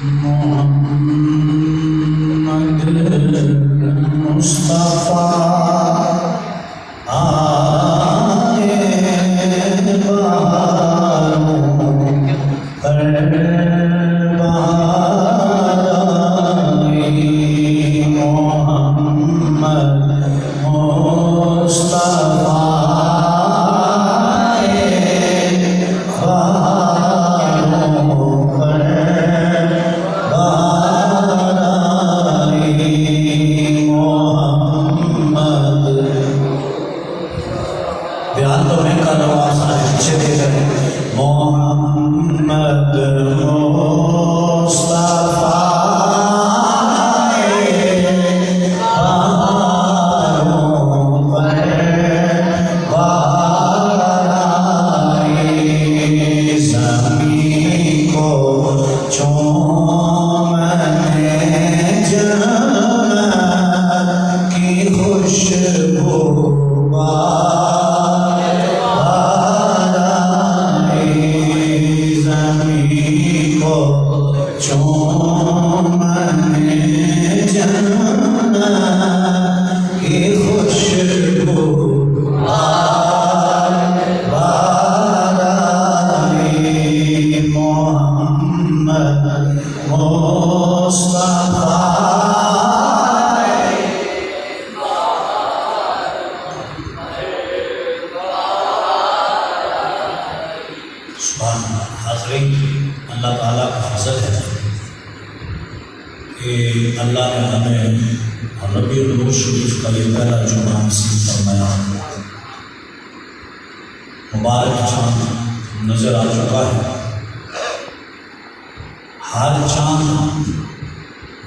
محمد مصطفیٰ آئے باروں پر بار آئی، محمد مصطفیٰ اللہ تعالیٰ کا فضل ہے کہ اللہ نے ہمیں ربیع الاول شریف کا یہ پہلا جمعہ نصیب فرمایا۔ مبارک چاند نظر آ چکا ہے۔ ہر چاند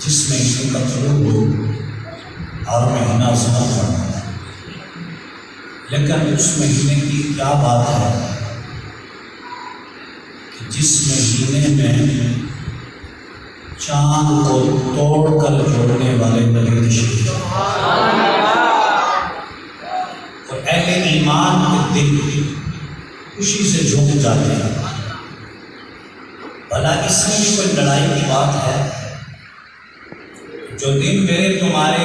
جس مہینے کا طلوع ہو ہر مہینہ ظلم کرتا ہے، لیکن اس مہینے کی کیا بات ہے جس مہینے میں چاند کو توڑ کر جوڑنے والے نبی تشریف اور اہل ایمان کے دل خوشی سے جھوم جاتے ہیں۔ بھلا اس میں بھی کوئی لڑائی کی بات ہے؟ جو دن میرے تمہارے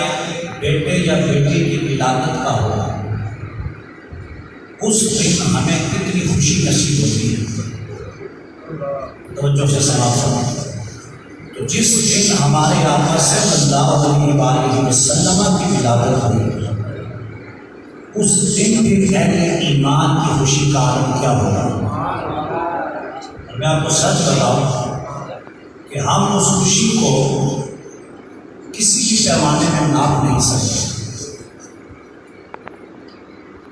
بیٹے یا بیٹی کی ولادت کا ہو، اس دن ہمیں کتنی خوشی نصیب ہوتی ہے۔ توجہ سے سماعت فرمائیں۔ تو جس دن ہمارے آقا صلی اللہ علیہ وسلم کی ولادت ہوئی، اس دن بھی اہل ایمان کی خوشی کا عالم کیا ہوگا؟ میں آپ کو سچ بتاؤں کہ ہم اس خوشی کو کسی بھی پیمانے میں ناپ نہیں سکتے،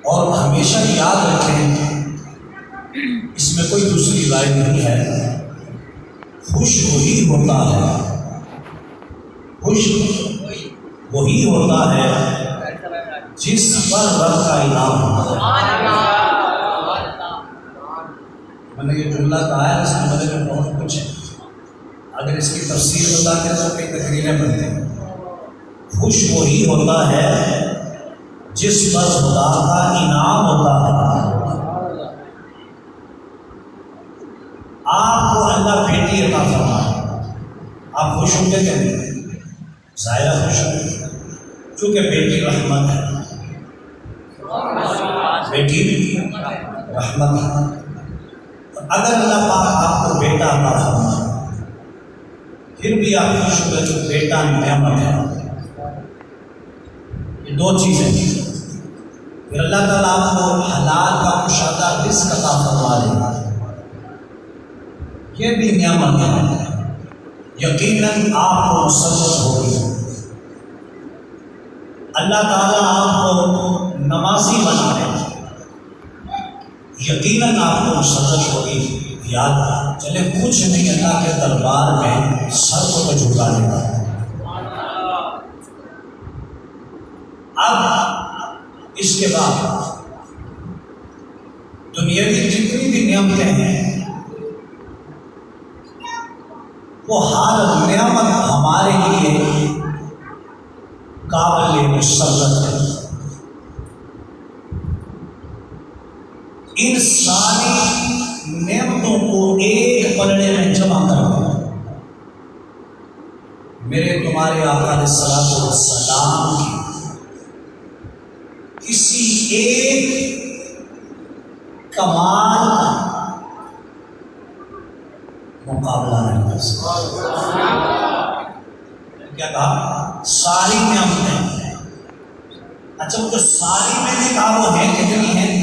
اور ہمیشہ یاد رکھیں اس میں کوئی دوسری رائے نہیں ہے، خوش وہی ہوتا ہے، خوش وہی ہوتا ہے جس پر رب کا انعام ہوتا ہے۔ میں نے یہ جملہ کہا ہے، اس میں مجھے بہت کچھ ہے، اگر اس کی تفسیر بتاتے تو کئی تقریریں بنتے ہیں۔ خوش وہی ہوتا ہے جس پر خدا کا انعام ہوتا ہے۔ آپ کو اللہ بیٹی عطا فرمائے، آپ خوش ہوں گے کہ نہیں؟ ظاہرہ خوش ہوں گے، چونکہ بیٹی رحمت ہے، بیٹی رحمت ہے۔ اگر اللہ پاک آپ کو بیٹا عطا فرمائے پھر بھی آپ خوش ہوں گے کہ بیٹا نعمت ہے۔ یہ دو چیزیں، پھر اللہ تعالیٰ آپ کو حلال کا مشاہدہ رزق عطا فرما دے گا، یہ بھی نعمت ہے۔ یقیناً آپ کو مسلط ہوگی، اللہ تعالیٰ آپ کو نمازی بنا دے گا، یقیناً آپ کو مسلط ہوگی۔ یاد چلے کچھ نہیں اللہ کے دربار میں سر کو تو جھکا دے گا۔ اب اس کے بعد دنیا کی جتنی بھی نعمتیں ہیں وہ ہر نعمت ہمارے لیے قابل مسلط ہے۔ ان ساری نعمتوں کو ایک پلڑے میں جمع کر دیں، میرے تمہارے آقا علیہ الصلوۃ والسلام کی کسی ایک کمال کا مقابلہ نہیں کر سکتا۔ کیا کہا؟ ساری نعمتیں۔ اچھا وہ جو ساری میں نے کہا وہ ہیں کتنی ہیں؟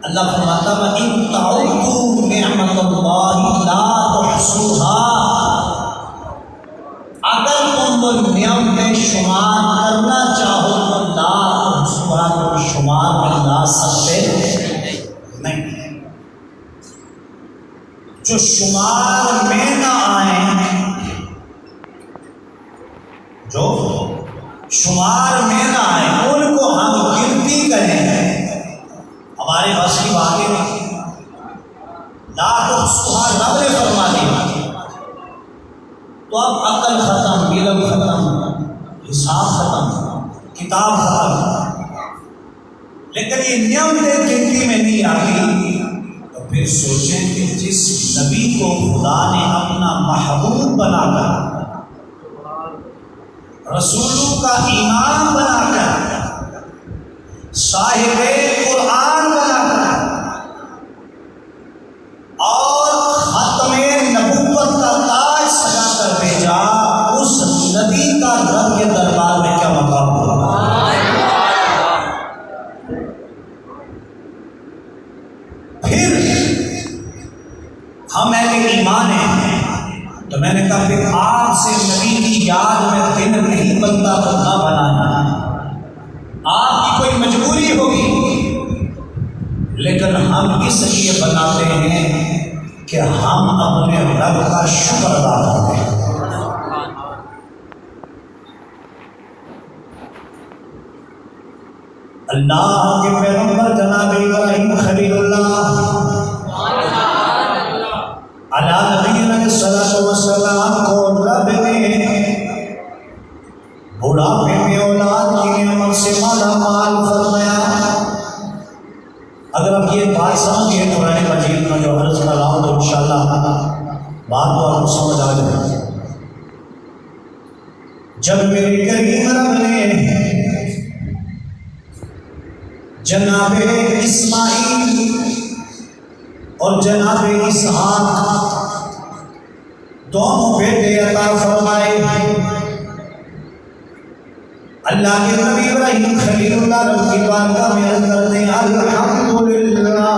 اللہ فرماتا ہے وَإِن تَعُدُّوا نِعْمَتَ اللَّهِ لَا تُحْصُوهَا، اگر تم وہ نعمتیں شمار کرنا چاہو تو لا تحصوها، تم شمار میں لا سکتے نہیں۔ جو شمار میں نہ آئیں، جو شمار میں نہ آئیں ان کو ہم گنتی کریں، ہمارے بس کی باتیں نہیں۔ لا تحصوها رب نے فرما دیا تو اب عقل ختم، علم ختم، حساب ختم، کتاب ختم، لیکن یہ نعمتیں گنتی میں نہیں آتی۔ تو پھر سوچیں کہ جس نبی کو خدا نے اپنا محبوب بنا کر، رسولوں کا امام بنا کر، صاحب قرآن بنا کر اور ختم نبوت کا تاج سجا کر بھیجا، اس نبی کا رب کے دربار میں کیا مقام ہوگا؟ پھر ہم اہل ایمان ہیں تو میں نے کہا پھر آپ سے نبی کی یاد میں دن نہیں بنتا تو نہ بنانا، آپ کی کوئی مجبوری ہوگی، لیکن ہم اس لیے بناتے ہیں کہ ہم اپنے رب کا شکر ادا کرتے ہیں۔ اللہ کے پیغمبر جناب ابراہیم خلیل اللہ علیہ نبینا الصلوۃ والسلام کو رب نے بڑھاپے میں اولاد کی نعمت سے مالا مال فرمایا۔ اگر آپ یہ بات سمجھیں قرآن مجید میں جو عرض کر رہا ہوں تو انشاءاللہ بات تو آپ کو سمجھ آ جائے۔ جب میرے کریم رب نے جناب اسماعیل اور جناب اسحاق دونوں بیٹے عطا فرمائے، اللہ کے نبی ابراہیم خلیل اللہ رب کی بارگاہ میں عرض کرتے ہیں الحمدللہ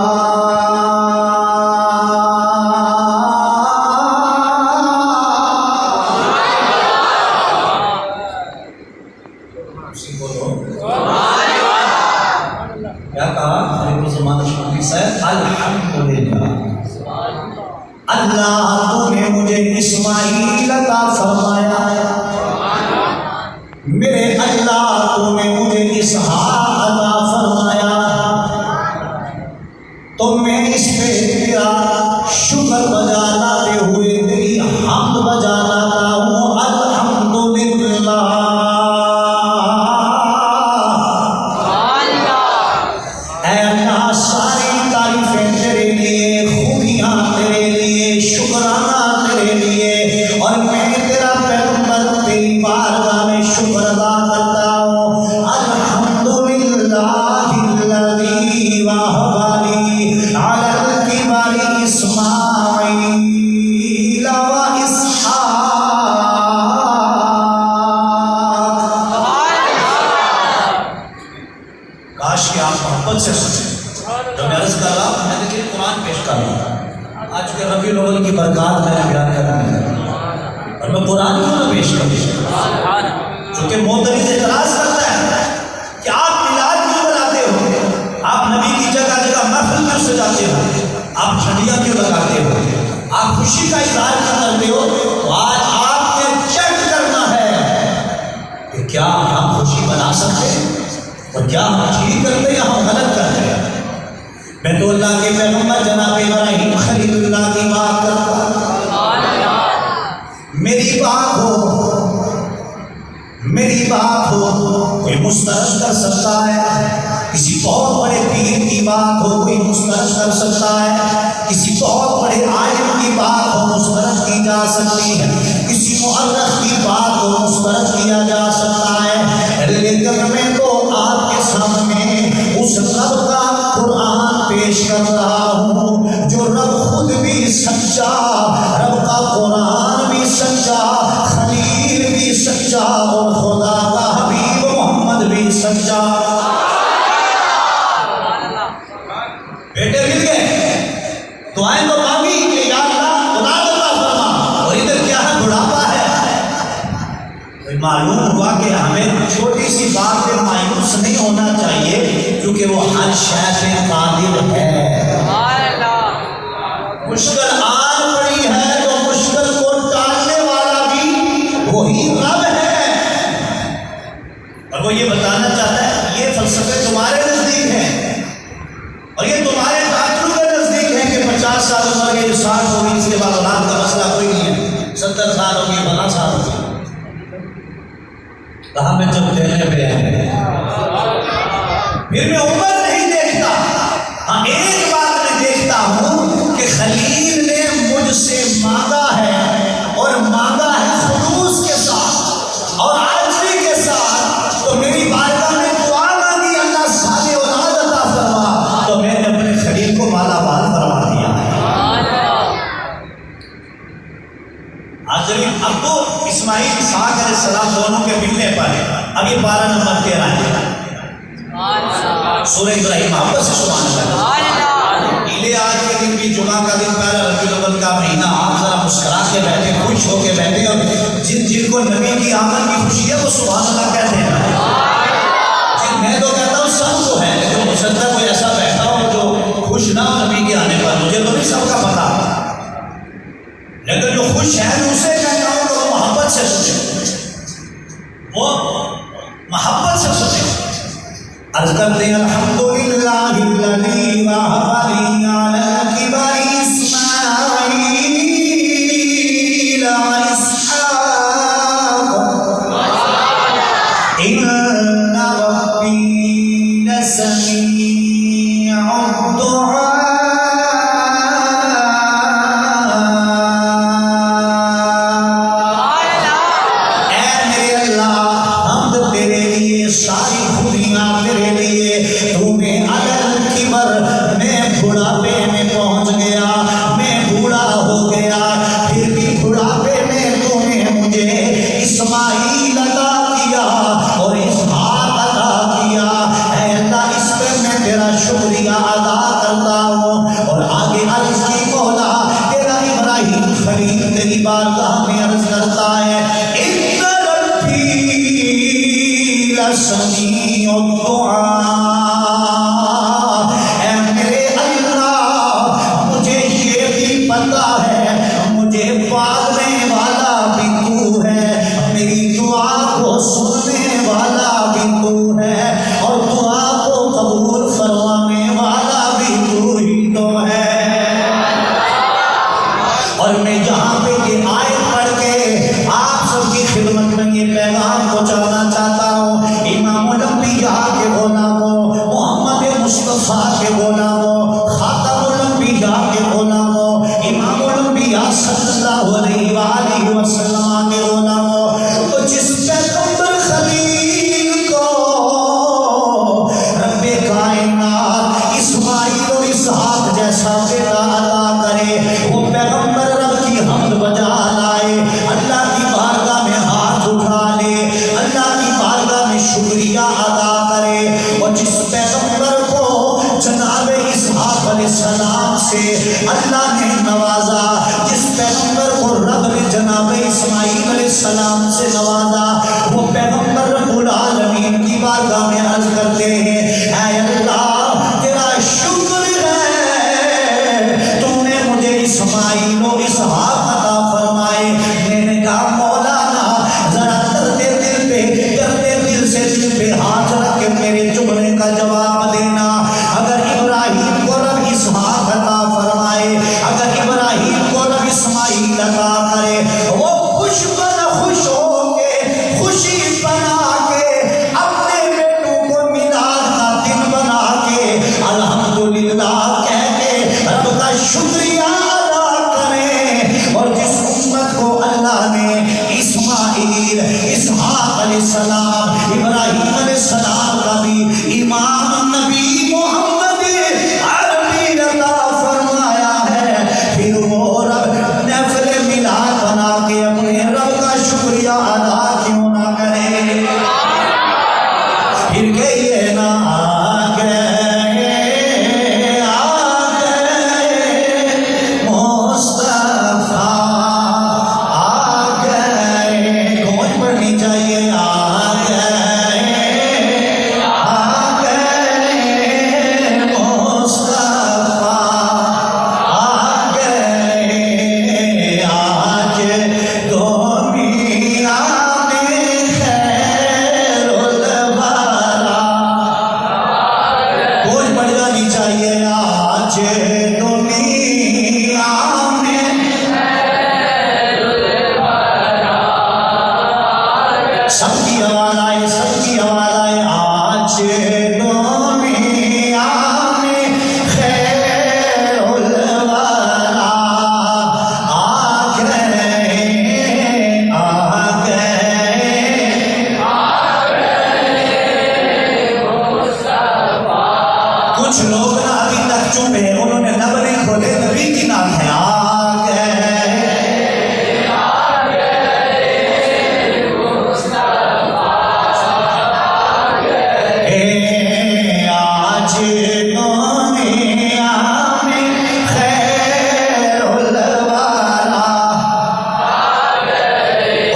کیا کہا الحمدللہ اللہ تو نے مجھے اسماعیل عطا فرمایا، میرے اللہ تو نے مجھے اسحاق عطا فرمایا، تو میں اس پہ تیرا شکر بجا لاتے ہوئے تیری حمد بجا لاتا ہوں الحمدللہ۔ اے اللہ ساری تعریفیں تیرے لیے، خوبیاں تیرے لیے، شکرانہ تیرے لیے، اور میں تیرا پیغمبر تیری بارگاہ میں شکر ادا کرتا ہوں الحمدللہ الذی وہب لی علی الکبر اسماعیل و اسحاق۔ کاش کہ آپ محبت سے سنیں جو میں عرض کر رہا ہوں، میں دیکھیے قرآن پیش کر رہا ہوں، آج کے ربیع الاول کی برکات میں نے بیان کرنی ہے، اور میں قرآن کیوں نہ پیش کروں؟ چونکہ معترض اعتراض کرتا ہے کہ آپ میلاد کیوں مناتے ہو، آپ نبی کی جگہ جگہ محفل کیوں سجاتے ہو، آپ جھنڈیاں کیوں لگاتے ہو، آپ خوشی کا اظہار کیوں کرتے ہو؟ تو آج آپ نے چیک کرنا ہے کہ کیا ہم خوشی بنا سکتے ہیں اور کیا ہم ٹھیک کرتے یا ہم غلط کرتے ہیں۔ میں تو اللہ کے پیغمبر جناب ابراہیم خلیل اللہ کی بات کرتا ہوں، میری بات ہو کوئی مسترد کر سکتا ہے، کسی بہت بڑے پیر کی بات ہو کوئی مسترد کر سکتا ہے، کسی بہت بڑے عالم کی بات ہو مسترد کی جا سکتی ہے، کسی مؤرخ کی بات ہو سچا بیٹے مل گئے دعائیں تو مانگی کہ یا اللہ اولاد عطا فرما، اور ادھر کیا ہے بڑھاپا ہے۔ معلوم ہوا کہ ہمیں چھوٹی سی بات پہ مایوس نہیں ہونا چاہیے، کیونکہ وہ ہر شے پہ قادر ہے۔ مشکل آن پڑی ہے تو مشکل کو ٹالنے والا بھی وہی رب ہے، اور وہ یہ بتانا چاہتا ہے یہ فلسفے تمہارے نزدیک ہیں اور یہ تمہارے ڈاکٹروں کے نزدیک ہے کہ 50 سال عمر کے 60 ہو گئی، اس کے بعد اولاد کا مسئلہ کوئی نہیں ہے، 70 سال ہو گئی، 50 سال ہو گئی، کہاں میں جب دینے پہ ہے پھر میں عمر نہیں دیکھتا۔ ہاں ایک بات میں دیکھتا ہوں کہ خلیل نے مجھ سے مانگا ہے، اور مانگا ہے خلوص کے ساتھ اور عاجزی کے ساتھ، تو میری بارگاہ میں دعا مانگی اللہ صالح اولاد عطا فرما، تو میں نے اپنے خلیل کو مالا مال فرما دیا۔ حاضرین، اب تو اسماعیل اسحاق علیہ السلام دونوں کے ملنے پر اب یہ 12 نمبر 13 ہے سورہ ابراہیم، محبت سے سبحان اللہ۔ گیلے آج کے دن بھی جمعہ کا دن، پہلا ربیع الاول کا مہینہ، آپ ذرا مسکرا کے بیٹھے، خوش ہو کے بیٹھے، اور جن کو نبی کی آمد کی خوشی ہے وہ سبحان اللہ کہتے ہیں۔ میں تو کہتا ہوں سب کو ہے، لیکن ہو سکتا ہے کوئی ایسا بیٹھا ہو جو خوش نہ ہو نبی کے آنے پر، مجھے تو نہیں سب کا پتا، لیکن جو خوش ہے میں اسے کہتا ہوں کہ وہ محبت سے سنے، وہ محبت سے سنے۔ عرض کرتے ہیں الحمدللہ الذی وہب لی علی الکبر اسماعیل و اسحاق ان ربی لسمیع الدعاء۔ اے میرے اللہ، حمد تیرے لیے، ساری خوبیاں تیرے لیے، تو نے عدل کبر، میں بڑھاپے میں پہنچ گیا، میں بوڑھا ہو گیا، پھر بھی بڑھاپے میں تو نے مجھے اسماعیل عطا کیا اور اسحاق عطا کیا۔ اے اللہ، اس پہ میں تیرا شکریہ ادا کرتا ہوں۔ اور آگے عرض کی مولا تیرا ابراہیم خلیل تیری بارگاہ میں عرض کرتا ہے ان ربی لسمیع الدعاء۔ اے میرے اللہ، مجھے یہ بھی پتا ہے مجھے پالنے والا بھی تو ہے، میری دعا کو سننے والا بھی تو ہے، اور دعا کو قبول فرمانے والا بھی تو ہی تو ہے۔ اور میں یہاں پہ یہ آیت پڑھ کے آپ سب کی خدمت میں یہ پیغام پہنچانا چاہتا ہوں، امام الانبیاء کے غلاموں، محمد مصطفیٰ کے غلاموں، خاتم الانبیاء کے غلاموں، امام الانبیاء صلی اللہ علیہ وآلہ وسلم کے غلاموں، تو جس پیغمبر خلیل کو رب کائنات اسماعیل اور اسحاق جیسا بیٹا عطا کرے، وہ پیغمبر رب کی حمد بجا لائے، اللہ کی بارگاہ میں ہاتھ اٹھا لے، اللہ کی بارگاہ میں شکریہ ادا کرے۔ اور جس پیغمبر کو جناب اسحاق علیہ السلام سے اللہ نے نوازا، جس پیغمبر کو رب نے جناب اسماعیل علیہ السلام سے نوازا، وہ پیغمبر رب العالمین کی بارگاہ میں عرض کرتے ہیں اے اللہ تیرا شکر ہے تو نے مجھے اسماعیل و اسحاق عطا فرمائے۔ میں نے کہا مولانا ذرا کرتے دل سے دل پہ ہاتھ رکھ کے میرے جملے کا جواب دینا، اگر ابراہیم کو رب اسحاق عطا فرمائے، اگر ابراہیم کو رب اسماعیل عطا کرے، وہ خوش ہو کے خوشی بنا کے اپنے بیٹوں کو میلاد کا دن بنا کے الحمدللہ کہہ کے رب کا شکریہ ادا کریں۔ اور جس امت کو اللہ نے اسماعیل، اسحاق علیہ السلام، ابراہیم علیہ السلام کا بھی امام نبی محمد عربی عطا فرمایا ہے، پھر وہ رب نفل میلاد بنا کے اپنے رب کا شکریہ ادا کیوں نہ کرے؟ پھر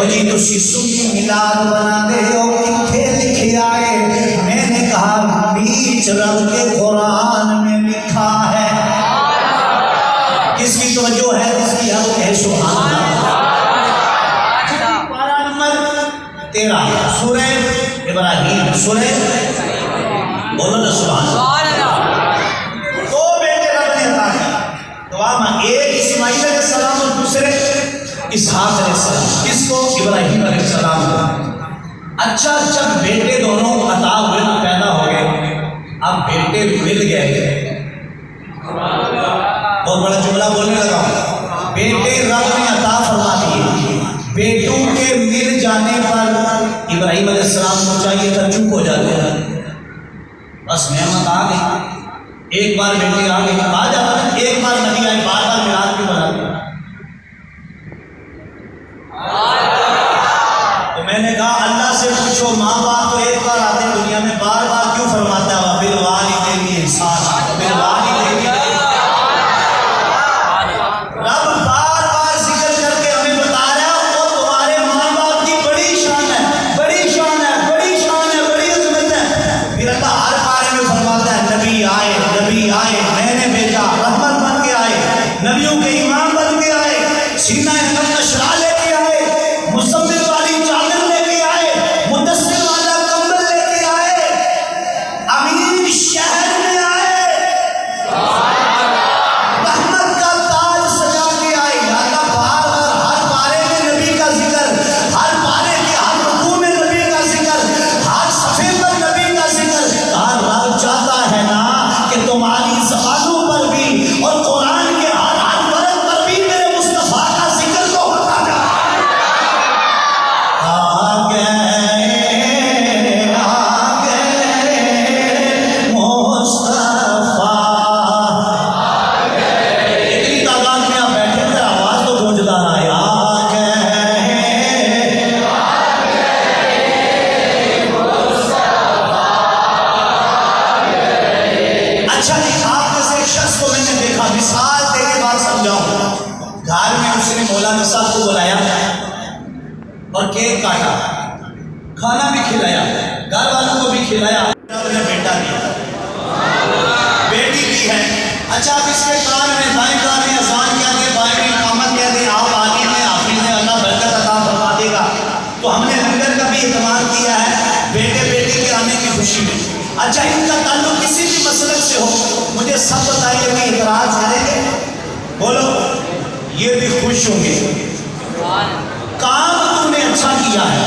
جی تسی سنی میلاد بنا دے ہو کتھے لکھیا ہے؟ میں نے کہا بیچ رنگ کے قرآن میں لکھا ہے۔ کس کی توجہ ہے؟ کس کی ہے؟ وہ کہے سبحان اللہ۔ پارہ نمبر 13 سورہ ابراہیم، سورہ بولو نا سبحان اللہ۔ دو بیٹے رب نے عطا کیے دعا میں، ایک اسماعیل علیہ السلام اور دوسرے اسحاق علیہ السلام۔ کس کو؟ ابراہیم علیہ السلام کو۔ اچھا جب بیٹے دونوں عطا ہوئے نا، پیدا ہو گئے، اب بیٹے مل گئے، بہت بڑا جملہ بولنے لگا ہوں، بیٹے رب نے عطا فرما دیے، بیٹوں کے مل جانے پر ابراہیم علیہ السلام کو چاہیے تھا چپ ہو جاتے ہیں، بس نعمت آ گئی، ایک بار بیٹے آ گئے، آ جاتا ہے ایک بار نبی آئے، بار بار میراث کیوں بناتے ہیں؟ تو میں نے کہا اللہ سے پوچھو، ماں باپ تو ایک بار آتے ہیں دنیا میں، بار بار کیوں فرماتا ہے بالوالدین احسانا، بالوالدین؟ رب بار بار ذکر کر کے ہمیں بتا رہا ہے وہ تمہارے ماں باپ کی بڑی شان ہے، بڑی شان ہے، بڑی شان ہے، بڑی عظمت ہے۔ پھر اللہ ہر بارے میں فرماتا ہے نبی آئے، نبی آئے، میں نے بھیجا، رحمت بن کے آئے، نبیوں کے امام بن کے آئے، سینہ غم نشرہ لے کے آئے، مزمل والی چادر لے کے آئے، مدثر والا کمبل لے کے آئے، امین شہر میں آئے، رحمت کا تاج سجا کے آئے۔ اللہ بار بار ہر پارے میں نبی کا ذکر، ہر پارے کے ہر رکوع میں نبی کا ذکر، ہر صفحے پر نبی کا ذکر۔ ہر رب چاہتا ہے نا کہ تمہاری زبانوں پر بھی اور قرآن کے ہر ہر ورق پر بھی میرے مصطفیٰ کا ذکر تو ہوتا جائے۔ آ گئے مصطفیٰ، اتنی تعداد میں آپ بیٹھے تھے، آواز تو گونجدار آئے، آ گئے۔ اچھا جی، آپ میں سے ایک شخص کو میں نے دیکھا، مثال دے کے بات سمجھاؤں، گھر میں اس نے مولانا صاحب کو بلایا اور کیک کاٹا، کھانا بھی کھلایا، گھر والوں کو بھی کھلایا، اپنے بیٹا دیا، بیٹی دی ہے۔ اچھا اب اس کے کان میں، دائیں کان میں اذان کہہ دے، بائیں میں اقامت کہہ دے، آپ عالم ہیں، حافظ ہیں، اللہ برکت عطا فرما دے گا، تو ہم نے لنگر کا بھی اہتمام کیا ہے بیٹے بیٹی کے آنے کی خوشی میں۔ اچھا ان کا تعلق کسی بھی مسلک سے ہو، مجھے سب بتائیے کہ اعتراض کریں گے؟ بولو، یہ بھی خوش ہوں گے، کام تم نے اچھا کیا ہے،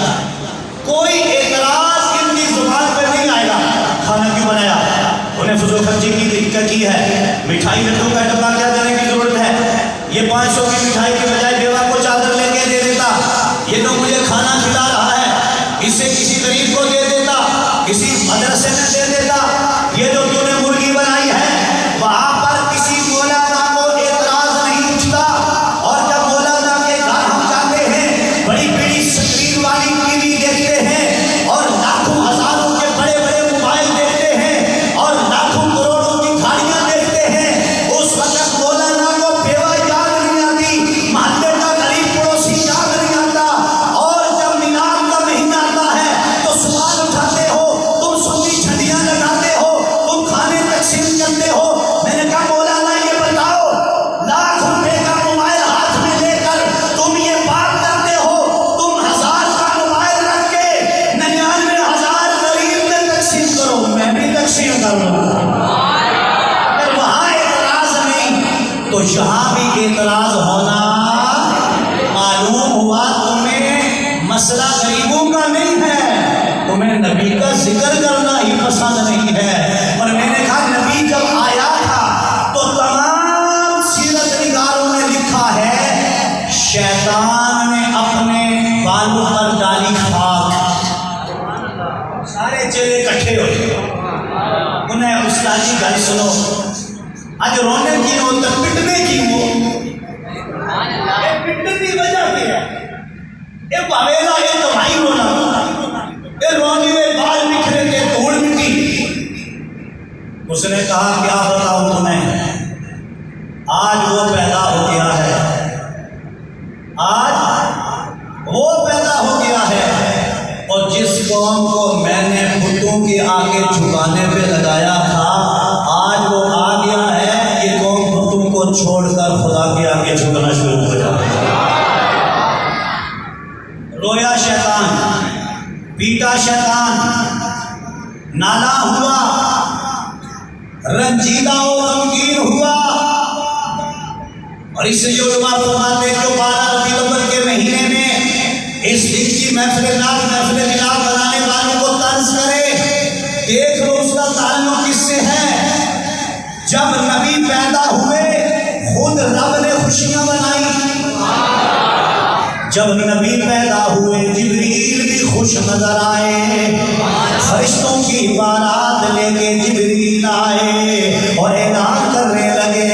کوئی اعتراض ان کی زبان پہ نہیں آئے گا۔ کھانا کیوں بنایا؟ انہیں فضول خرچی کی دقت کی ہے، مٹھائی لڈو کا ڈبہ کیا دینے کی ضرورت ہے؟ یہ 500 کی مٹھائی کے بجائے بیوہ کو چادر لے کے دے دیتا، یہ تو مجھے کھانا کھلا رہا ہے، اسے کسی غریب کو دے دیتا، کسی مدرسے میں دے دیتا۔ یہ جو تو نے مرغی بنائی ہے، وہاں پر کسی مولانا کو اعتراض نہیں اٹھتا، اور جب مولانا کے گھر ہم جاتے ہیں، بڑی بڑی سکرین والی ٹی وی دیکھتے ہیں، اور لاکھوں ہزاروں کے بڑے بڑے موبائل دیکھتے ہیں، اور لاکھوں کروڑوں کی گاڑیاں دیکھتے ہیں، اس وقت مولانا کو بیوہ یاد نہیں آتی، محلے کا غریب پڑوسی یاد نہیں آتا، اور جب میلاد کا مہینہ آتا ہے تو سوال اٹھاتے ہو، تم سنی جھنڈیاں لگاتے ہو، تم کھانے تقسیم کرتے ہو۔ میں نے کہا مولانا یہ بتاؤ، لاکھ روپے کا موبائل ہاتھ میں لے کر تم یہ بات کرتے ہو، تم 1000 کا موبائل رکھ کے 99,000 غریب میں تقسیم کرو، میں بھی تقسیم کروں۔ اگر وہاں اعتراض نہیں تو یہاں بھی اعتراض ہونا معلوم ہوا۔ تمہیں مسئلہ غریبوں کا نہیں ہے، تمہیں نبی کا ذکر کرنا ہی پسند نہیں ہے۔ اور میں نے کہا نبی جب آیا تھا تو تمام سیرت نگاروں نے لکھا ہے شیطان نے اپنے بالوں پر ڈالی خاک، سارے چیلے اکٹھے ہوئے، انہیں استادی گل سنو، آج رونے کی ہو تو پٹنے کی ہو، پٹنے کی وجہ کیا ہے؟ یہ پاویلا یہ تو بھائی رونا، یہ رونے میں بال بکھرے کے دھوڑ مٹی۔ اس نے کہا کیا بتاؤں تمہیں، آج وہ پیدا ہو گیا ہے، آج وہ پیدا قوم کو میں نے بتوں کے آگے جھکانے پہ لگایا تھا، آج وہ آ گیا ہے، یہ قوم بتوں کو چھوڑ کر خدا کے آگے جھکنا شروع ہو جائے۔ رویا شیطان، پیٹا شیطان، نالا ہوا، رنجیدہ و غمگین ہوا، اور اس سے جو علماء فرماتے ہیں جو 12 ربیع الاول کے مہینے میں اس دن کی محفل ملاد بنانے والوں کو طنز کرے، دیکھ لو اس کا تعلق کس سے ہے۔ جب نبی پیدا ہوئے خود رب نے خوشیاں بنائی، جب نبی پیدا ہوئے جبریل بھی خوش نظر آئے، فرشتوں کی بارات لے کے جبریل آئے اور اعلان کرنے لگے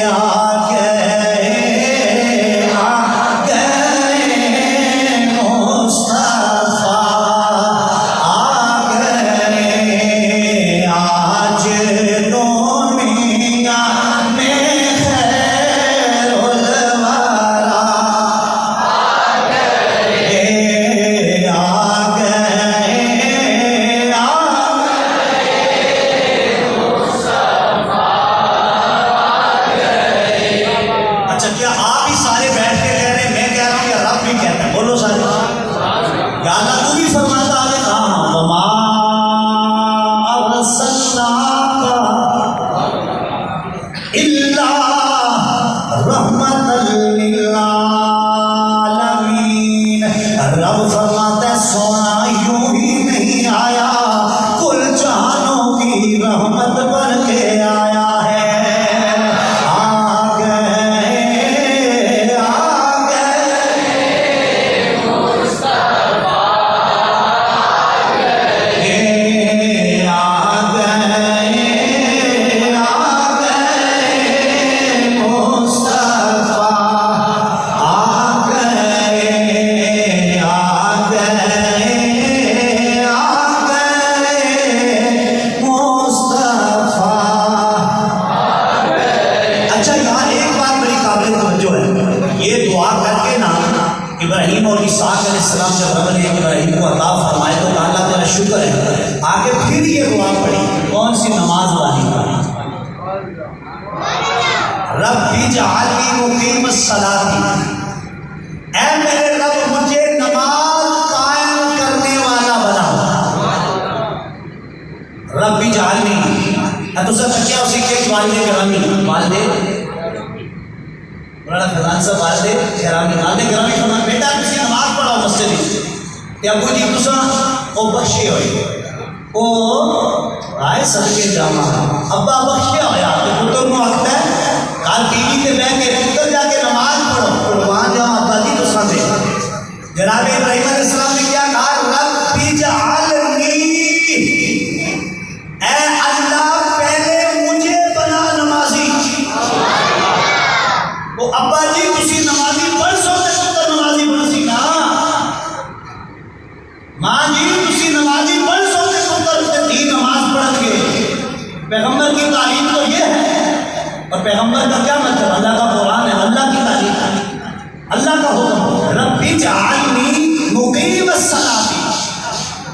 ابراہیم اور اسحاق علیہ السلام جب رب نے ابراہیم کو عطا فرمائے تو کہا اللہ تیرا شکر ہے، آگے پھر یہ دعا پڑھی، کون سی نماز والی پڑھی، رب اجعلنی مقیم الصلاۃ، اے میرے رب مجھے نماز قائم کرنے والا بنا، رب اجعلنی، تو سب بچہ اسی کے والد گرامی، والد مولانا فیضان صاحب والد گرامی فرمان بیٹا کسی نماز پڑھاؤ مسجد میں، ابو جی تسا او بخشے ہوئے او آئے صدقے جامع ابا بخشے ہویا تو پتر کو وقت ہے کال ٹی وی تے بیٹھ کے پتر جا کے نماز پڑھو قربان جاؤ ابا جی تسا دے۔ جناب ابراہیم علیہ السلام نے کیا کہا، رب اجعلنی، اے اللہ پہلے مجھے بنا نمازی، وہ ابا جی تسی نمازی پڑھ سو تے پتر نمازی بن سی نا، ماں جی تسی نمازی پڑھ سو تے پتر تے دی نماز پڑھ گے۔ پیغمبر کی تعلیم تو یہ ہے، اور پیغمبر کا کیا مطلب، اللہ کا قرآن ہے، اللہ کی تعلیم، اللہ کا حکم، رب اجعلنی مقیم الصلاۃ۔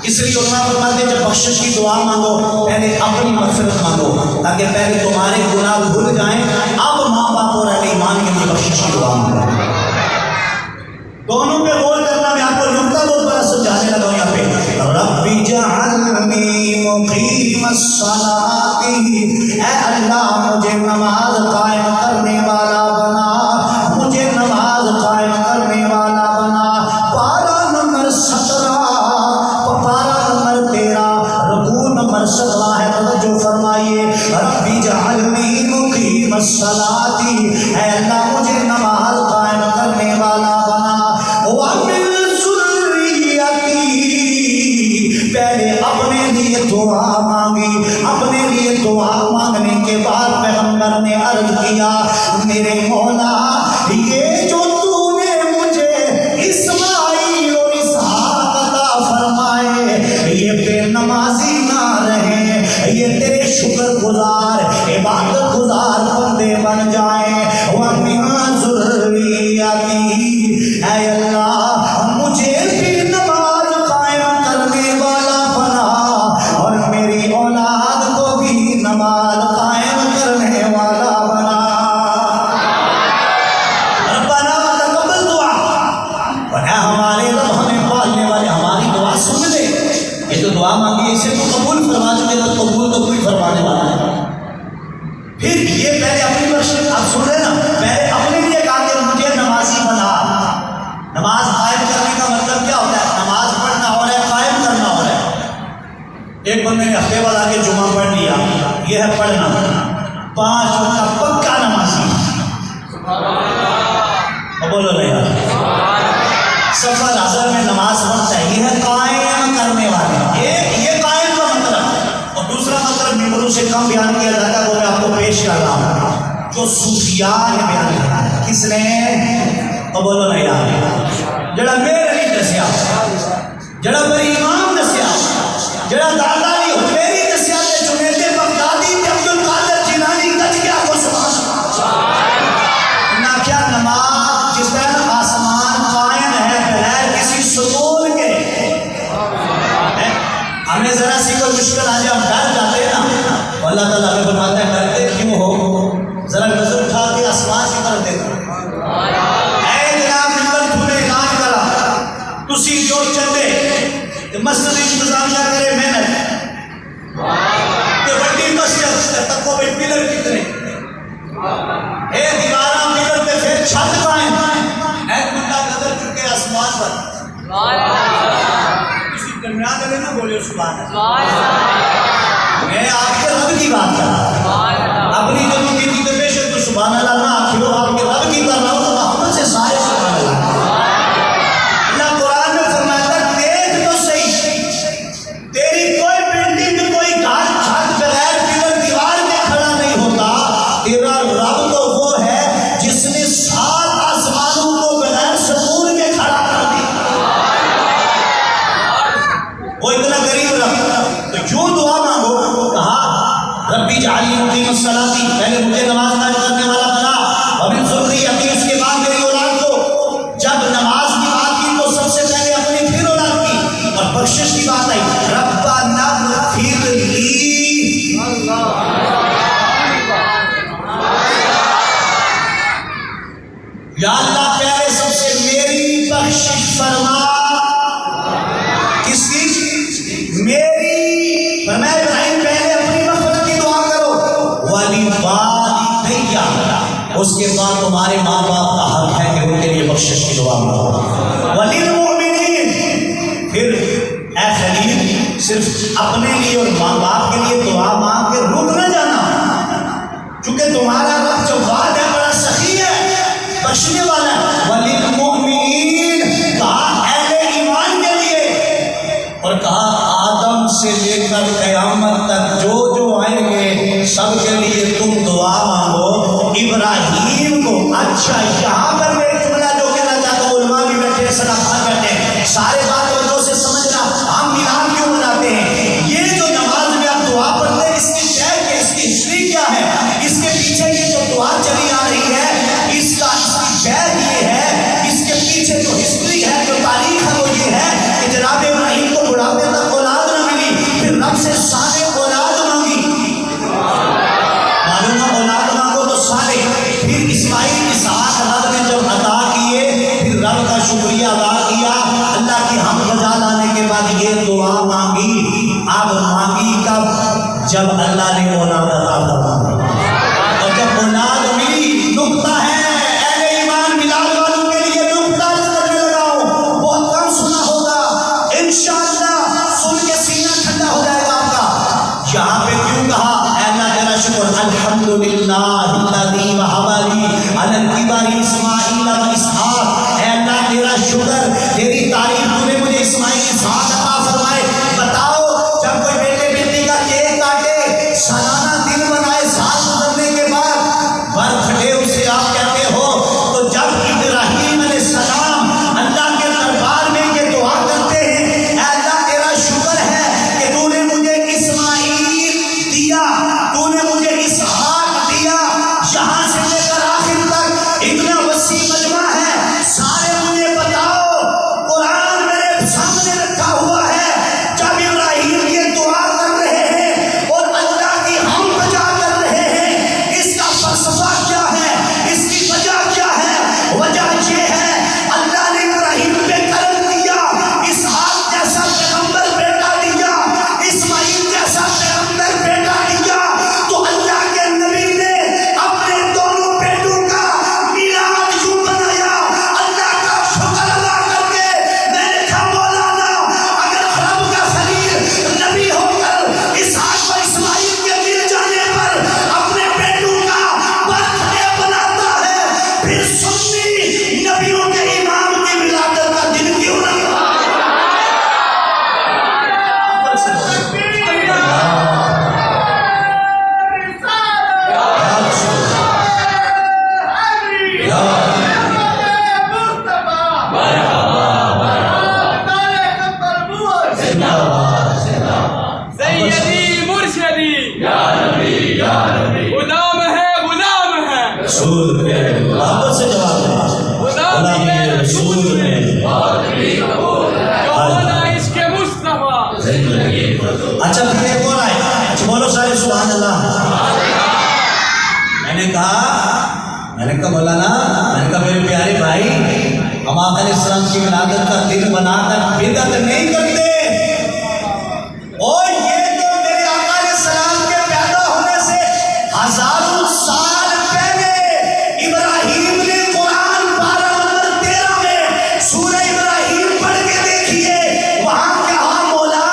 اس لیے علماء فرماتے ہیں جب بخشش کی دعا مانگو پہلے اپنی مغفرت مانگو، تاکہ پہلے تمہارے گناہ بھول جائیں، اب ماں باپ اور اہل ایمان کے لیے بخشش کی دعا مانگو۔ دونوں پہ غور کرنا، میں آپ کو نقطہ بہت بڑا سمجھانے لگا ہوں یہاں پہ، رب اجعلنی مقیم الصلاۃ، اے اللہ مجھے نماز قائم کرنے والا بنا، مجھے نماز قائم کرنے والا بنا۔ پارہ نمبر 17، پارہ نمبر 13، رکوع نمبر 17 ہے، توجہ فرمائیے، رب اجعلنی مقیم الصلاۃ، اے اللہ مجھے نماز قائم کرنے والا بنا، وَمِن ذُرِّيَّتِي، پہلے اپنے لیے دعا مانگی، اپنے لیے دعا مانگنے کے بعد پیغمبر نے عرض کیا، میرے مولا یہ جو تو نے مجھے اسماعیل اور اسحاق عطا فرمائے، یہ بے نمازی نہ رہے، یہ تیرے شکر گزار عبادت گزار بندے بن جائیں۔ وَمِن ذُرِّيَّتِي، اے اللہ مجھے بھی نماز قائم کرنے والا بنا، فرمانے والا ہے۔ پھر یہ پہلے اپنی بخشش آپ سن رہے نا، پہلے اپنے لیے کہا کہ مجھے نمازی بنا۔ نماز قائم کرنے کا مطلب کیا ہوتا ہے؟ نماز پڑھنا ہو رہا ہے، قائم کرنا ہو رہا ہے۔ ایک بندے نے ہفتے بعد آ کے جمعہ پڑھ لیا، یہ ہے پڑھنا۔ 5 وقت کا پکا نمازی، بولو نہیں یار، سفر حضر میں نماز پڑھتا ہے، یہ ہے قائم کرنے والے۔ یہ قائم کا مطلب، اور دوسرا مطلب ممبروں سے کم بیان کیا جاتا ہے، وہ میں آپ کو پیش کر رہا ہوں، جو صوفیاء نے بیان کیا ہے۔ کس نے؟ بولو نہیں یار، جڑا میرے نہیں دسیا، جڑا میری امام دسیا، جڑا دادا نہیں حجویری دسیا، تے جنید بغدادی تے عبد القادر جیلانی کچھ کیا کو نہ کیا نماز جس طرح آسمان قائم ہے بغیر کسی ستون کے۔ ہمیں ذرا سی کوئی مشکل آ جائے ہم ڈر جاتے ہیں نا، اللہ تعالیٰ ہمیں فرماتا ہے ڈرتے کیوں ہو؟ ذرا نظر اٹھا کے آسمان کی طرف دیکھو، تسی جو چلے مسجد انتظامیہ کرے محنت کہ بڑی مسجد تکو بھئی پلر کتنے اے دیواراں پلر تے پھر چھت قائم، ایک بندہ نظر چکے آسمان پر، کسی درمیان میں نہ بولے سبحان اللہ، میں آپ کے رب کی بات کر رہا ہوں، اپنی جنوں کی تو بے شک تو سبحان اللہ نہ آخیو، آپ کے رب کی کر رہا ہوں، تو محمد سے سارے سبحان اللہ۔ پہلے مجھے نماز قائم کرنے والا بنا، ومن ذریتی، اس کے بعد میری اولاد کو۔ جب نماز کی بات کی تو سب سے پہلے اپنی پھر اولاد کی، اور بخشش کی بات آئی، ربنا اغفر لی، یا اللہ پہلے سب سے میری بخشش فرما۔ کس کی؟ میری۔ فرمایا ابراہیم پہلے اپنی مغفرت کی دعا کرو، والدیہ، اس کے بعد تمہارے ماں باپ کا حق ہے کہ ان کے لیے بخشش کی دعا کرو، وللمؤمنین۔ پھر اے خلیل صرف اپنے لیے اور ماں باپ کے لیے دعا مانگ کے رک نہ جانا، چونکہ تمہارا رب جو وعد ہے بڑا سخی ہے، بخشنے والا ہے۔ وللمؤمنین کہا اہل ایمان کے لیے، اور کہا آدم سے لے کر قیامت تک جو آئیں گے سب کے لیے تم دعا مانگو۔ ابراہیم کو، اچھا یہاں پر میں جملہ جو کہنا چاہتا ہوں، علماء بھی بیٹھے صدقہ کرتے ہیں، سارے بات وجہ سے سمجھنا ہم میلاد کیوں مناتے ہیں۔ یہ جو نماز میں آپ دعا پڑھتے ہیں، اس کی شے کیا، اس کی ہسٹری کیا ہے، اس کے پیچھے یہ جو دعا چلی آ رہی ہے، اس کی شے یہ ہے، اس کے پیچھے جو ہسٹری ہے، جو تاریخ ہے، وہ یہ ہے کہ جناب ابراہیم کو بڑھاپے تک اولاد نہ ملی، پھر رب سے صالح اولاد مانگی، معلوم اولاد مانگو تو صالح، پھر اسماعیل اسحاق رب نے جب عطا کیے، پھر رب کا شکریہ ادا کیا، اللہ کی حمد بجا لانے کے بعد یہ دعا مانگی۔ اب مانگی کب؟ جب اللہ نے اولاد عطا فرمائی، اور جب اولاد ملی، نقطہ ہے اہل ایمان میلاد والوں کے لیے، نقطہ کرنے لگا ہوں، بہت کم سنا ہوگا، انشاءاللہ سن کے سینہ ٹھنڈا ہو جائے گا آپ کا۔ یہاں پہ کیوں کہا اے اللہ تیرا شکر، الحمدللہ الذی وہب لی علی الکبر اسماعیل و اسحاق، اے اللہ تیرا شکر، تیری تعریف، تو نے مجھے اسماعیل اسحاق عطا فرمائے۔ بتاؤ جب کوئی بیٹے بیٹی کا کیک کاٹے، سالانہ دن منائے، سال گزرنے کے بعد برتھ ڈے اسے آپ کہتے ہو، تو جب ابراہیم علیہ السلام اللہ کے دربار میں یہ دعا کرتے ہیں، اے اللہ تیرا شکر ہے کہ تو نے مجھے اسماعیل دیا، تو نے مجھے اسحاق دیا، یہاں سے لے کر آخر تک اتنا وسیع مجمع ہے، سارے مجھے بتاؤ، قرآن میرے سامنے رکھا ہوا ہے، جب ابراہیم یہ دعا کر رہے ہیں اور اللہ کی حمد بجا کر رہے ہیں، اس کا فلسفہ کیا ہے، اس کی وجہ کیا ہے؟ وجہ یہ ہے اللہ نے ابراہیم پہ کرم دیا، اسحاق جیسا پیغمبر بیٹا دیا، اسماعیل جیسا پیغمبر بیٹا دیا، رسول میں محبت سے جواب دیں غلامی رسول میں اچھا پھر ایک اور آئے اچھا بولو سارے سبحان اللہ میں نے کہا مولانا میں نے کہا میرے پیارے بھائی ہم آقا علیہ السلام کی ولادت کا دن بنا کر بدعت نہیں کرتے اور یہ تو میرے آقا علیہ السلام کے پیدا ہونے سے ہزاروں سال پہلے ابراہیم نے قرآن 12 نمبر 13 میں سورہ ابراہیم پڑھ کے دیکھیے وہاں کہا مولا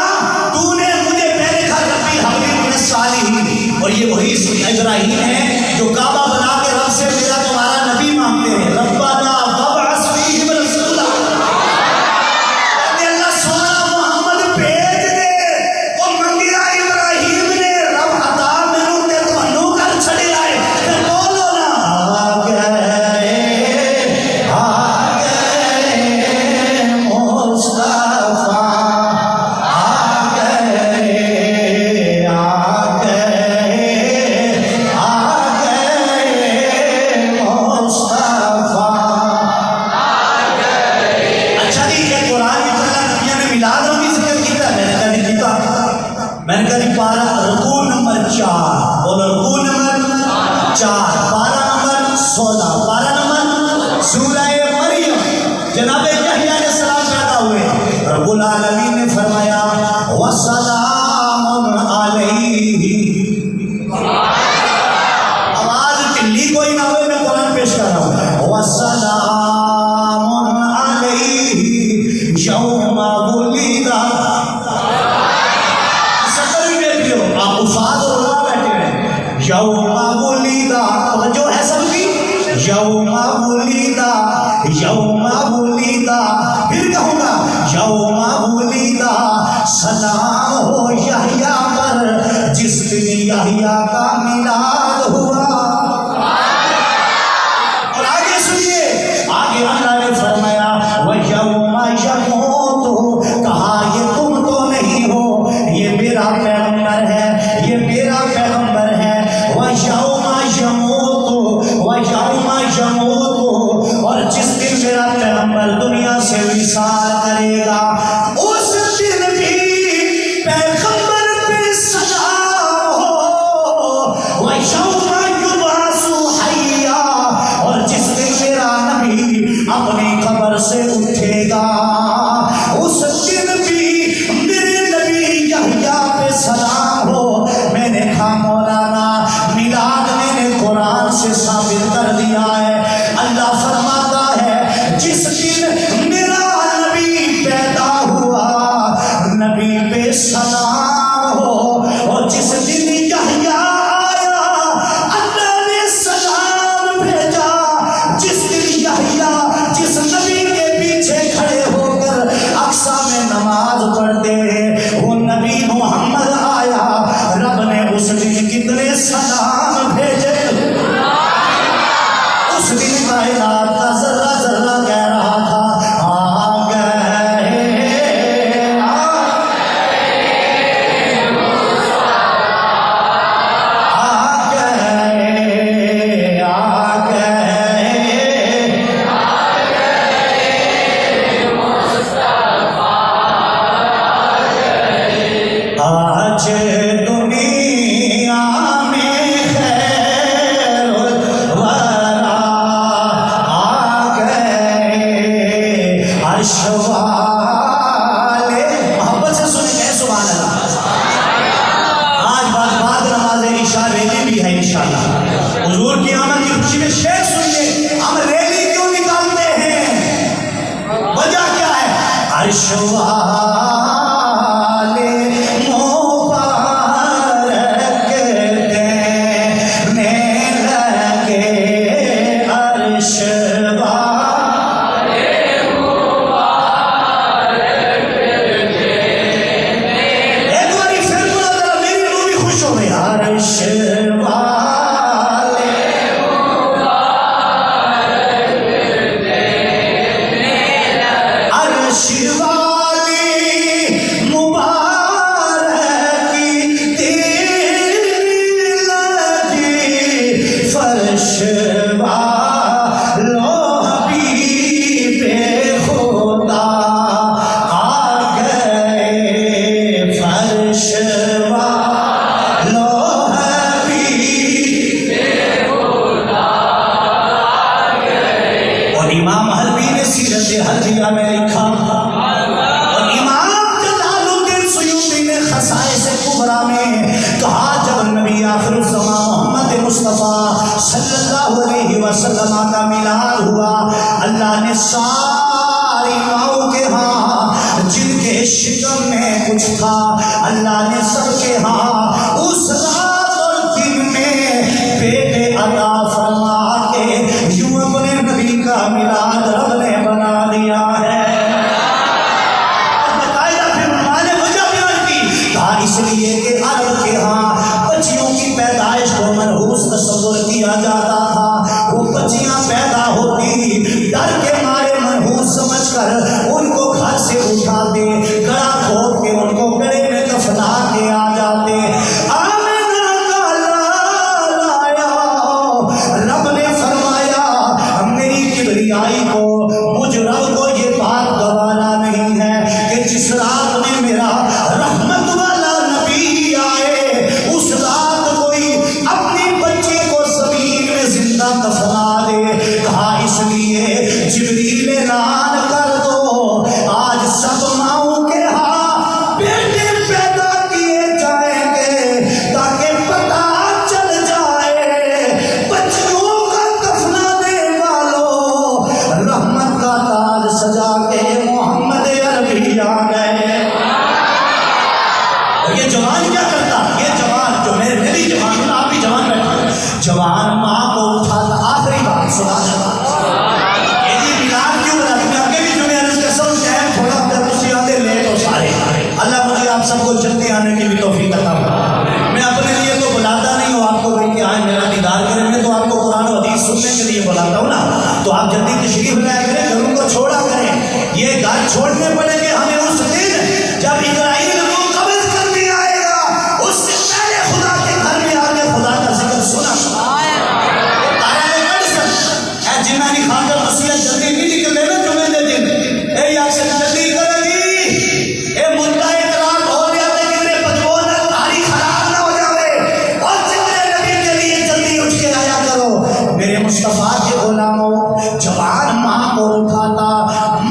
تو نے مجھے پہلے کہا ربی حبلی من الصالحین اور یہ وہی ابراہیم ہے جو کعبہ بنا کے رب سے میرا تمہارا نبی مانگتے ہیں ربنا وابعث فیہم رسولا اللہ سونا محمد بھیج دے اور منگیا ابراہیم نے رب عطا منو تے تمنو کر چھڑے آئے پھر بولو نا آ گئے مصطفیٰ میں نے کہا پارہ رکوع نمبر 4 بولو رکوع نمبر 4 پارہ نمبر 16 پارہ نمبر سورہ مریم جناب یحییٰ علیہ السلام پیدا ہوئے رب العالمین نے فرمایا وَسَلَامٌ عَلَيْهِ آواز ٹلی کوئی نہ ہوئے میں قرآن پیش کر رہا ہوں وَسَلَامٌ عَلَيْهِ يَوْمَ وُلِدَ آپ افاد اور علماء بیٹھے ہیں یوم ولیدہ جو ہے سب کی یوم ولیدہ پھر کہوں گا یوم ولیدہ سلام ہو یحییٰ پر جس دن یحییٰ کا میلاد ہوا اور آگے سنیے آگے اللہ نے فرمایا وَيَوْمَ يَمُوتُ کہا یہ تم تو نہیں ہو یہ میرا پیغمبر ہے یہ میرا پیغمبر ہے وَيَوْمَ يَمُوتُ اور جس دن میرا پیغمبر دنیا سے وصال کرے گا اس دن بھی پیغمبر پہ سلام ہو وَيَوْمَ يُبْعَثُ حَيًّا اور جس دن میرا نبی اپنی قبر سے اٹھے گا اس دن بھی میرے نبی یحییٰ پہ سلام ہو میں نے کہا مولانا میلاد میں نے قرآن سے ثابت کر دیا ہے اللہ فرماتا ہے جس دن میرا نبی پیدا ہوا نبی پہ سلام ہو اور جس دن یحییٰ آیا اللہ نے سلام بھیجا جس دن یحییٰ جس نبی کے پیچھے کھڑے ہو کر اقصی میں نماز پڑھتے وہ نبی محمد آیا رب نے اس دن کتنے سلام بھیجے اس دن کائنات کا ذرہ ذرہ کہہ رہا تھا آ گئے آج دنیا میں خیر الورا آ گئے عرش والے محبت سے سنیں گے سبحان اللہ آج بعد نماز عشاء ریلی بھی ہے انشاءاللہ حضور کی آمد کی خوشی میں شعر سنیے ہم ریلی کیوں نکالتے ہیں وجہ کیا ہے عرش والے مبارک دینے لگے عرش والے مبارک دینے ایک باری پھر بولا ذرا میری روح بھی خوش ہو گئی عرش والے مبارک دینے عرش والی شکم میں کچھ تھا، اللہ نے سب کے ہاں اس رات اور دن میں بیٹے عطا فرما کے یوں اپنے نبی کا میلاد رب نے بنا لیا ہے۔ اس لیے کہ عرب کے ہاں بچیوں کی پیدائش کو منحوس تصور کیا جاتا تھا، وہ بچیاں پیدا ہوتی ڈر کے مارے منحوس سمجھ کر ان کو گھر سے اٹھاتے، گڑا کھود کے ان کو گڑے میں دفنا کے آ جاتے۔ آمنہ کا لال آیا، رب نے فرمایا میری کبریائی کو، مجھ رب کو یہ بات گوارا نہیں ہے کہ جس رات میں میرا رحمت والا نبی آئے اس رات کوئی اپنی بچے کو زمین میں زندہ دفنا دے۔ کہا اس لیے جبریل اعلان کر دو آج سب ماؤں کے ہاں بیٹے پیدا کیے جائیں گے تاکہ پتہ چل جائے بچوں کا دفنانے والوں رحمت کا تاج سجا کے محمد عربی آ گئے۔ یہ جوان کیا کرتا؟ یہ جوان جو میں بھی جوان ہوں، آپ بھی جوان بیٹھے، جوان ماں کو اٹھاتا۔ آخری بات سنا جوان یہ میلاد کیوں بنا؟ میں آگے بھی جو میں عرض کر سکوں ٹائم تھوڑا کسی آتے لیٹ ہو سارے، اللہ مجھے آپ سب کو جلدی آنے کی بھی توفیق عطا فرمائے۔ میں اپنے لیے تو بلاتا نہیں ہوں آپ کو کہ آئیں میرا دیدار کریں، میں تو آپ کو قرآن و حدیث سننے کے لیے بلاتا ہوں نا، تو آپ جلدی تشریف لایا کریں، گھروں کو چھوڑا کریں۔ یہ گھر چھوڑنے پڑیں گے ہمیں اس دن جب اسرائیل کو قبض کرنے آئے گا، اس سے پہلے خدا کے گھر میں آ کے خدا کا ذکر سنا۔ جنانی خان کا مسئلہ جلدی نہیں نکلے نا جمعے دے دن، اے یا سے جلدی کرو جی، اے مدعا اطلاق ہو گیا تھا کتنے بدبو نہ تاریخ خراب نہ ہو جاوے، اور ذکر نبی کے لیے جلدی اٹھ کے آیا کرو۔ میرے مصطفیٰ کے غلاموں، جوان ماں کو اٹھاتا،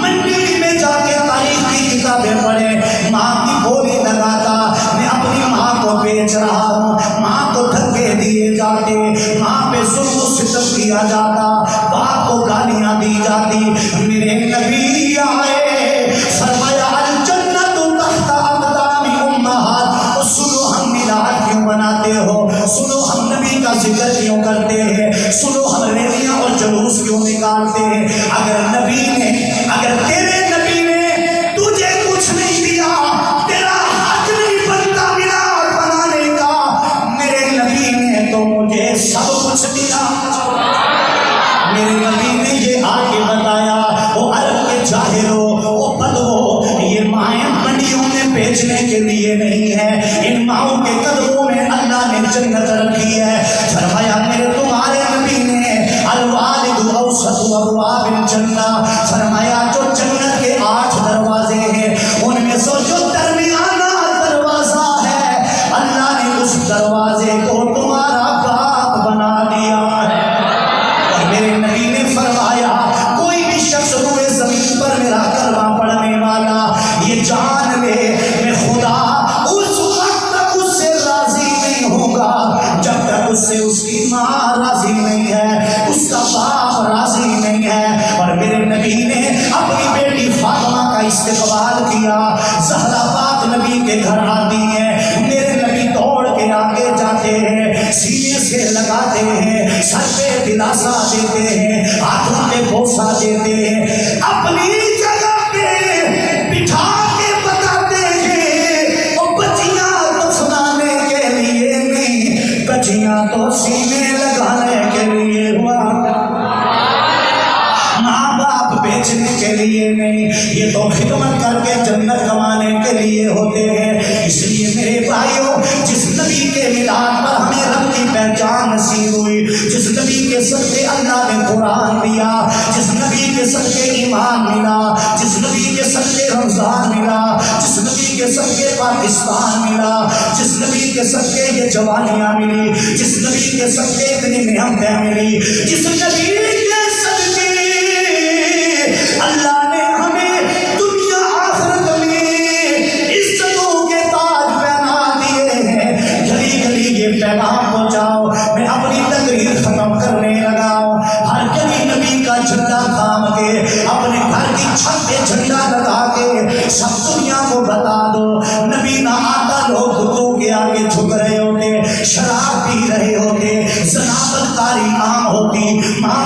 منڈی میں جا کے تاریخ کی کتابیں پڑھے، ماں کی بولی لگاتا، میں اپنی ماں کو بیچ رہا ہوں، ماں کو دھکے دیے جاتے، ماں پہ ظلم و ستم کیا جاتا، باپ کو گالیاں دی جاتی۔ میرے نبی آئے فرمایا الجنت تحت اقدام امہات، سنو ہم میلاد کیوں مناتے ہو، سنو ہم نبی کا ذکر کیوں کرتے ہیں، سنو ہم ریلیاں اور جلوس کیوں نکالتے ہیں۔ اگر نبی نے، اگر تیرے نبی نے تجھے کچھ نہیں دیا، تیرا حق نہیں بنتا میلاد بنانے کا، میرے نبی نے تو مجھے سب کچھ دیا۔ میرے نبی نے یہ آ کے بتایا، وہ عرب کے جاہلوں، وہ بدو، یہ مائیں منڈیوں میں بیچنے کے لیے نہیں ہے، ان ماؤں کے قدموں میں اللہ نے جنت رکھی ہے۔ فرمایا میرے تمہارے نبی نے الوالد اوسط ابواب الجنہ، فرمایا جو جنت کے 8 دروازے ہیں ان میں سے جو درمیانہ دروازہ ہے اللہ نے اس دروازے کو تمہارا باپ بنا دیا ہے۔ میرے نبی نے فرمایا کوئی بھی شخص روئے زمین پر میرا کلمہ پڑھنے والا یہ جان لے میں خدا اس وقت تک اس سے راضی نہیں ہوگا جب تک اس سے اس کی ماں راضی نہیں ہے، اس کا باپ راضی نہیں ہے۔ اور میرے نبی نے اپنی بیٹی فاطمہ کا استقبال کیا، زہرا پاک نبی کے گھر آتی ہے، میرے نبی دوڑ کے آگے جاتے ہیں، سینے سے لگاتے ہیں، سر پہ دلاسا دیتے ہیں، ہاتھوں پہ بوسہ دیتے ہیں، اپنی جگہ پہ بٹھا کے بتاتے ہیں وہ بچیاں دفنانے کے لیے نہیں، بچیاں تو سینے لگانے کے لیے ہوا، ماں باپ بیچنے کے لیے نہیں، یہ تو خدمت کر کے جنت کمانے کے لیے ہوتے ہیں۔ اس لیے میرے بھائیوں، جس نبی کے میلاد پر ہمیں رب کی پہچان نصیب ہوئی، جس نبی کے صدقے اللہ نے قرآن دیا، جس نبی کے صدقے ایمان ملا، جس نبی کے صدقے رمضان ملا، جس نبی کے صدقے پاکستان ملا، جس نبی کے صدقے یہ جوانیاں ملی، جس نبی کے صدقے اتنی نعمتیں ملی، جس نبی کے صدقے اللہ نے ہمیں دنیا آخرت میں عزتوں کے تاج پہنا دیے ہیں۔ گلی گلی یہ پیغام پہنچاؤ، میں اپنی تقریر ختم کرنے لگا ہوں۔ ہر گلی نبی کا جھنڈا تھام کے، اپنے گھر کی چھت پہ جھنڈا لگا کے سب دنیا کو کو بتا دو نبی نہ آتا لوگ کتوں کے آگے جھک رہے ہوتے، شراب پی رہے ہوتے، زنا بدکاری عام ہوتی، ماں